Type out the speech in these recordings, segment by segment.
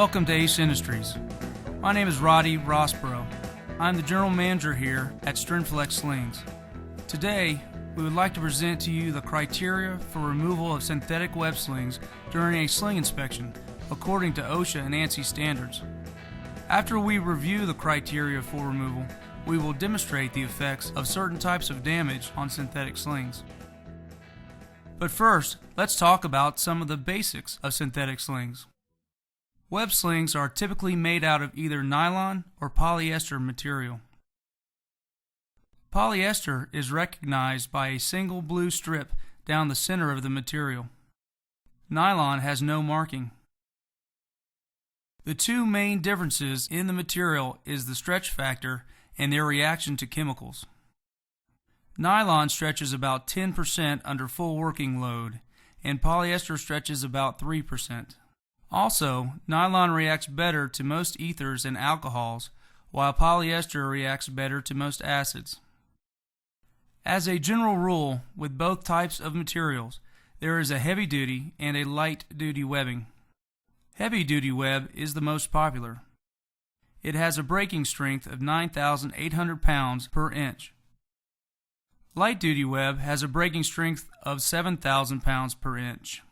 Welcome to Ace Industries. My name is Roddy Rossborough. I'm the General Manager here at STREN-FLEX Slings. Today, we would like to present to you the criteria for removal of synthetic web slings during a sling inspection according to OSHA and ANSI standards. After we review the criteria for removal, we will demonstrate the effects of certain types of damage on synthetic slings. But first, let's talk about some of the basics of synthetic slings. Web slings are typically made out of either nylon or polyester material. Polyester is recognized by a single blue strip down the center of the material. Nylon has no marking. The two main differences in the material is the stretch factor and their reaction to chemicals. Nylon stretches about 10% under full working load, and polyester stretches about 3%. Also, nylon reacts better to most ethers and alcohols, while polyester reacts better to most acids. As a general rule, with both types of materials, there is a heavy-duty and a light-duty webbing. Heavy-duty web is the most popular. It has a breaking strength of 9,800 pounds per inch. Light-duty web has a breaking strength of 7,000 pounds per inch.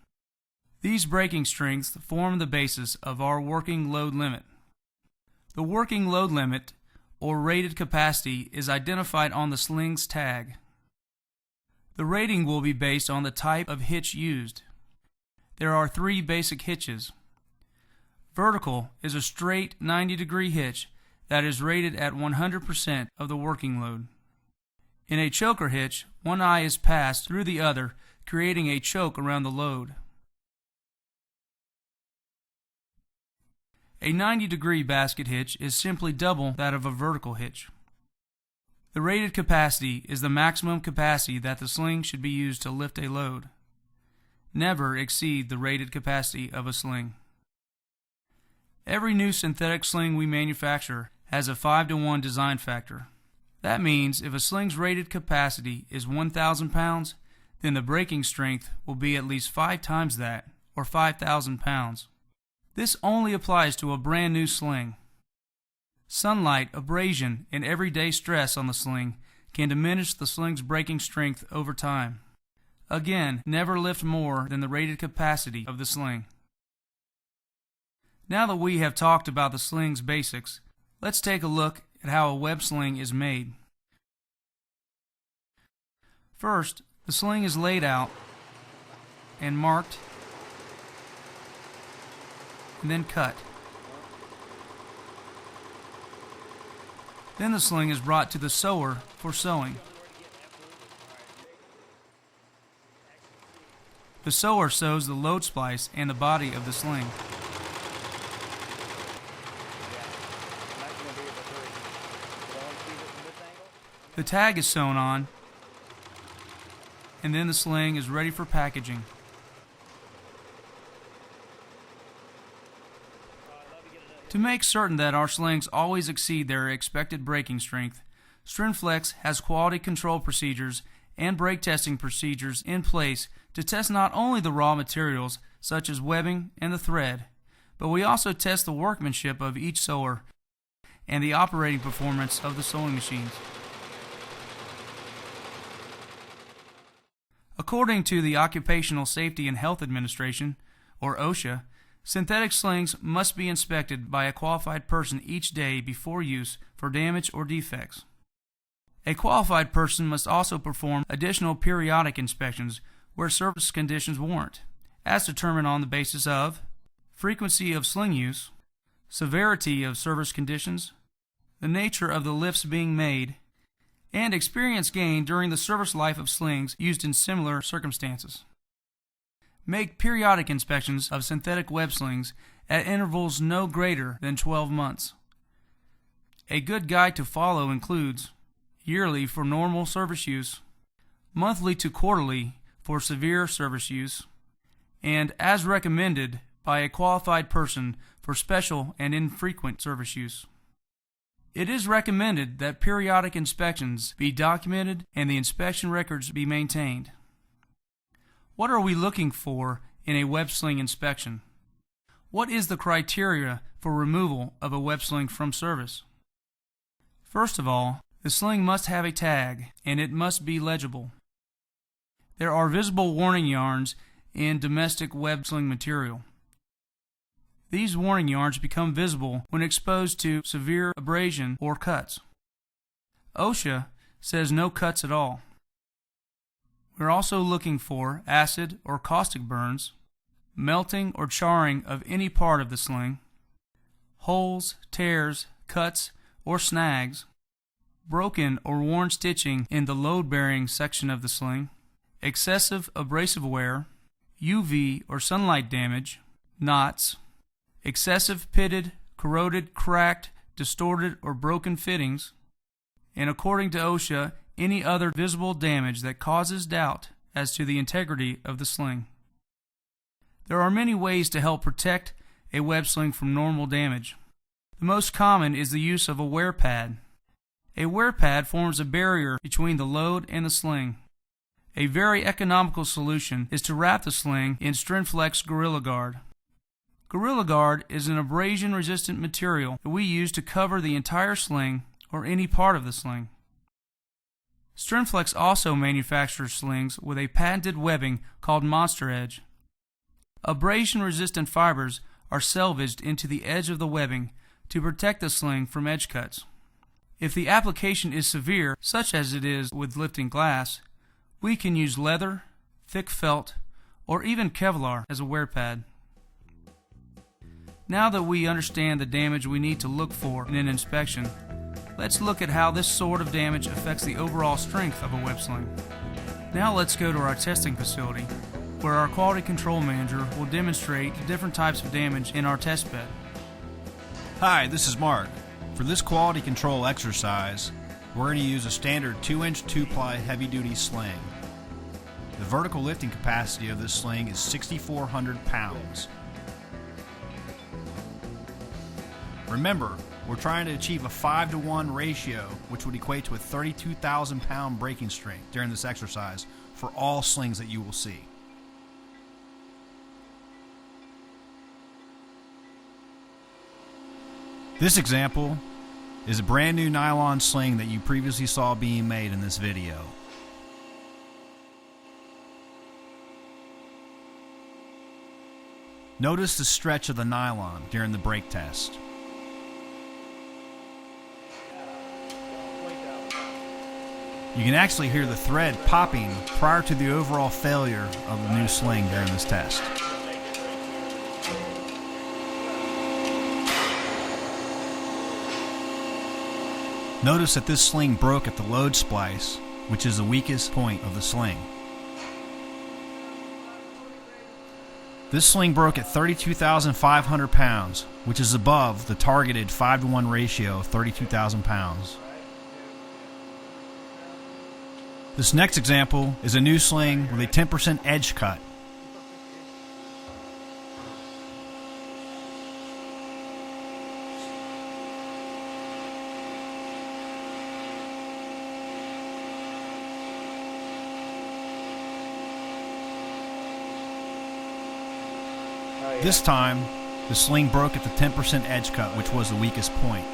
These breaking strengths form the basis of our working load limit. The working load limit, or rated capacity, is identified on the sling's tag. The rating will be based on the type of hitch used. There are three basic hitches. Vertical is a straight 90-degree hitch that is rated at 100% of the working load. In a choker hitch, one eye is passed through the other, creating a choke around the load. A 90-degree basket hitch is simply double that of a vertical hitch. The rated capacity is the maximum capacity that the sling should be used to lift a load. Never exceed the rated capacity of a sling. Every new synthetic sling we manufacture has a 5-to-1 design factor. That means if a sling's rated capacity is 1,000 pounds, then the breaking strength will be at least 5 times that, or 5,000 pounds. This only applies to a brand new sling. Sunlight, abrasion, and everyday stress on the sling can diminish the sling's breaking strength over time. Again, never lift more than the rated capacity of the sling. Now that we have talked about the sling's basics, let's take a look at how a web sling is made. First, the sling is laid out and marked and then cut. Then the sling is brought to the sewer for sewing. The sewer sews the load splice and the body of the sling. The tag is sewn on, and then the sling is ready for packaging. To make certain that our slings always exceed their expected breaking strength, STREN-FLEX has quality control procedures and brake testing procedures in place to test not only the raw materials, such as webbing and the thread, but we also test the workmanship of each sewer and the operating performance of the sewing machines. According to the Occupational Safety and Health Administration, or OSHA, synthetic slings must be inspected by a qualified person each day before use for damage or defects. A qualified person must also perform additional periodic inspections where service conditions warrant, as determined on the basis of frequency of sling use, severity of service conditions, the nature of the lifts being made, and experience gained during the service life of slings used in similar circumstances. Make periodic inspections of synthetic web slings at intervals no greater than 12 months. A good guide to follow includes yearly for normal service use, monthly to quarterly for severe service use, and as recommended by a qualified person for special and infrequent service use. It is recommended that periodic inspections be documented and the inspection records be maintained. What are we looking for in a web sling inspection? What is the criteria for removal of a web sling from service? First of all, the sling must have a tag and it must be legible. There are visible warning yarns in domestic web sling material. These warning yarns become visible when exposed to severe abrasion or cuts. OSHA says no cuts at all. We're also looking for acid or caustic burns, melting or charring of any part of the sling, holes, tears, cuts, or snags, broken or worn stitching in the load-bearing section of the sling, excessive abrasive wear, UV or sunlight damage, knots, excessive pitted, corroded, cracked, distorted, or broken fittings, and according to OSHA, any other visible damage that causes doubt as to the integrity of the sling. There are many ways to help protect a web sling from normal damage. The most common is the use of a wear pad. A wear pad forms a barrier between the load and the sling. A very economical solution is to wrap the sling in STREN-FLEX Gorilla Guard. Gorilla Guard is an abrasion-resistant material that we use to cover the entire sling or any part of the sling. STREN-FLEX also manufactures slings with a patented webbing called Monster Edge. Abrasion-resistant fibers are selvaged into the edge of the webbing to protect the sling from edge cuts. If the application is severe, such as it is with lifting glass, we can use leather, thick felt, or even Kevlar as a wear pad. Now that we understand the damage we need to look for in an inspection, let's look at how this sort of damage affects the overall strength of a web sling. Now let's go to our testing facility, where our quality control manager will demonstrate the different types of damage in our test bed. Hi, this is Mark. For this quality control exercise, we're going to use a standard 2-inch 2-ply heavy-duty sling. The vertical lifting capacity of this sling is 6,400 pounds. Remember, we're trying to achieve a 5-to-1 ratio, which would equate to a 32,000 pound breaking strength during this exercise for all slings that you will see. This example is a brand new nylon sling that you previously saw being made in this video. Notice the stretch of the nylon during the break test. You can actually hear the thread popping prior to the overall failure of the new sling during this test. Notice that this sling broke at the load splice, which is the weakest point of the sling. This sling broke at 32,500 pounds, which is above the targeted 5-to-1 ratio of 32,000 pounds. This next example is a new sling with a 10% edge cut. This time, the sling broke at the 10% edge cut, which was the weakest point.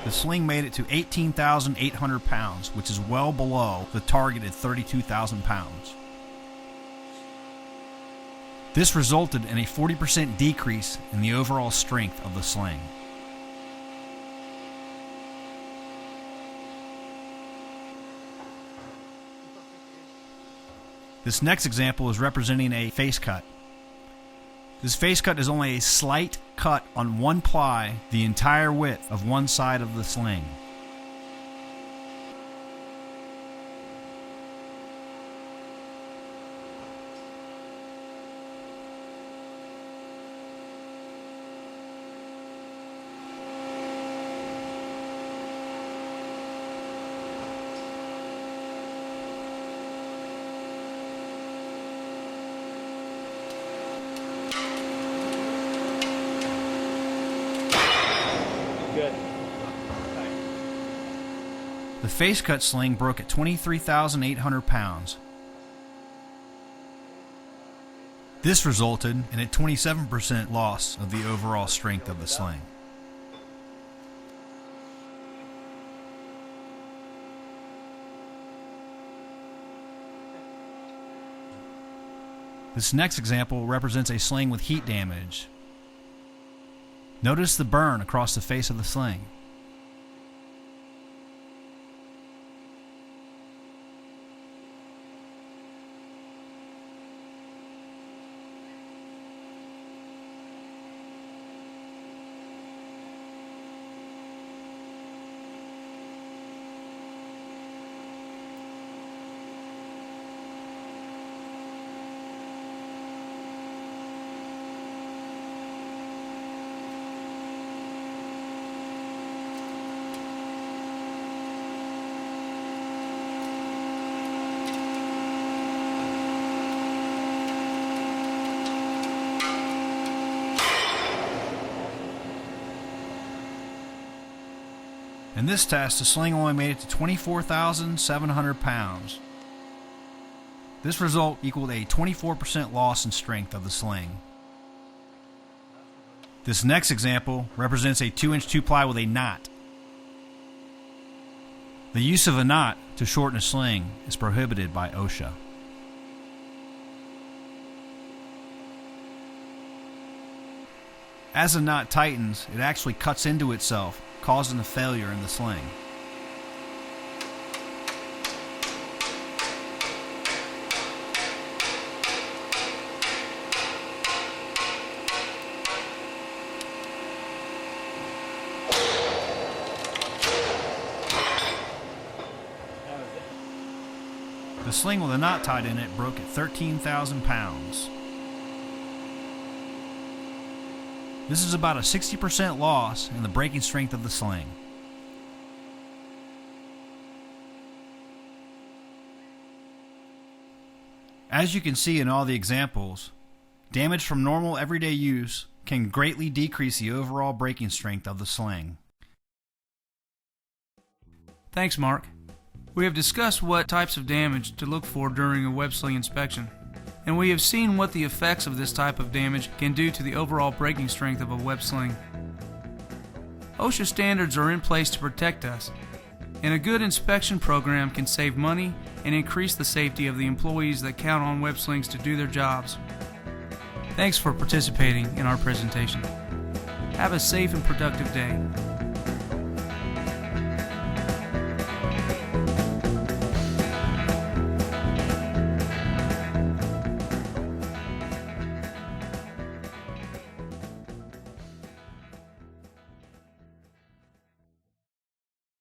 The sling made it to 18,800 pounds, which is well below the targeted 32,000 pounds. This resulted in a 40% decrease in the overall strength of the sling. This next example is representing a face cut. This face cut is only a slight cut on one ply the entire width of one side of the sling. The face cut sling broke at 23,800 pounds. This resulted in a 27% loss of the overall strength of the sling. This next example represents a sling with heat damage. Notice the burn across the face of the sling. In this test, the sling only made it to 24,700 pounds. This result equaled a 24% loss in strength of the sling. This next example represents a 2-inch 2-ply with a knot. The use of a knot to shorten a sling is prohibited by OSHA. As the knot tightens, it actually cuts into itself, causing a failure in the sling. The sling with a knot tied in it broke at 13,000 pounds. This is about a 60% loss in the breaking strength of the sling. As you can see in all the examples, damage from normal everyday use can greatly decrease the overall breaking strength of the sling. Thanks, Mark. We have discussed what types of damage to look for during a web sling inspection, and we have seen what the effects of this type of damage can do to the overall breaking strength of a web sling. OSHA standards are in place to protect us, and a good inspection program can save money and increase the safety of the employees that count on web slings to do their jobs. Thanks for participating in our presentation. Have a safe and productive day.